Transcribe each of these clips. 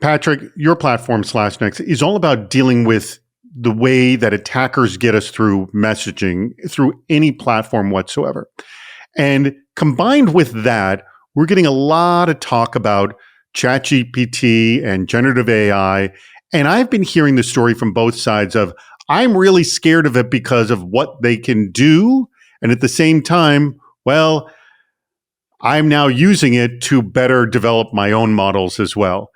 Patrick, your platform, SlashNext, is all about dealing with the way that attackers get us through messaging, through any platform whatsoever. And combined with that, we're getting a lot of talk about ChatGPT and generative AI. And I've been hearing the story from both sides of, I'm really scared of it because of what they can do. And at the same time, well, I'm now using it to better develop my own models as well.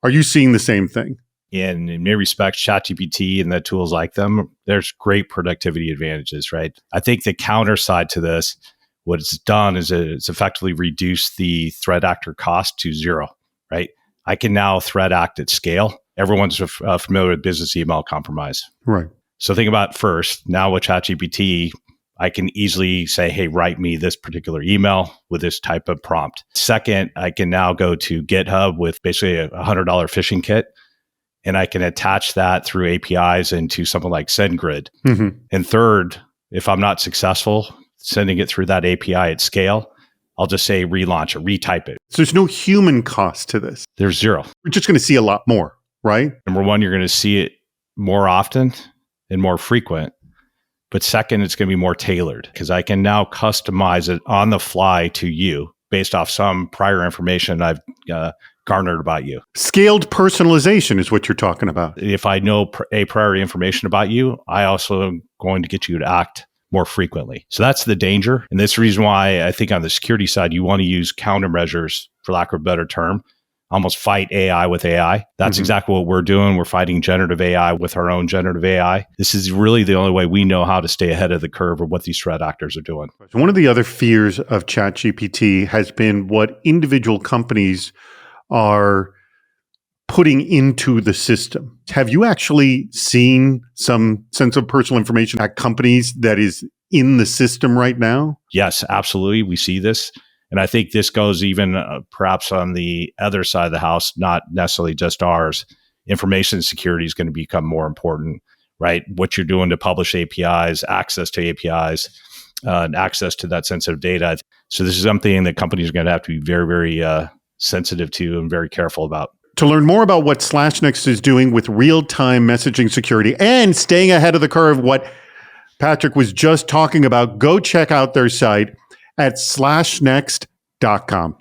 Are you seeing the same thing? In many respects, ChatGPT and the tools like them, there's great productivity advantages, right? I think the counter side to this, what it's done is it's effectively reduced the threat actor cost to zero, right? I can now threat act at scale. Everyone's familiar with business email compromise. Right. So think about first, now with ChatGPT, I can easily say, hey, write me this particular email with this type of prompt. Second, I can now go to GitHub with basically a $100 phishing kit, and I can attach that through APIs into something like SendGrid. Mm-hmm. And third, if I'm not successful sending it through that API at scale, I'll just say relaunch it, retype it. So there's no human cost to this. There's zero. We're just going to see a lot more, right? Number one, you're going to see it more often and more frequent. But second, it's going to be more tailored because I can now customize it on the fly to you based off some prior information I've garnered about you. Scaled personalization is what you're talking about. If I know a prior information about you, I also am going to get you to act more frequently. So that's the danger. And that's the reason why I think on the security side, you want to use countermeasures, for lack of a better term, almost fight AI with AI. That's exactly what we're doing. We're fighting generative AI with our own generative AI. This is really the only way we know how to stay ahead of the curve of what these threat actors are doing. One of the other fears of ChatGPT has been what individual companies are putting into the system. Have you actually seen some sense of personal information at companies that is in the system right now? Yes, absolutely. We see this. And I think this goes even perhaps on the other side of the house, not necessarily just ours. Information security is going to become more important, right? What you're doing to publish APIs, access to APIs, and access to that sensitive data. So this is something that companies are going to have to be very, very sensitive to and very careful about. To learn more about what SlashNext is doing with real-time messaging security and staying ahead of the curve, what Patrick was just talking about, go check out their site at slashnext.com.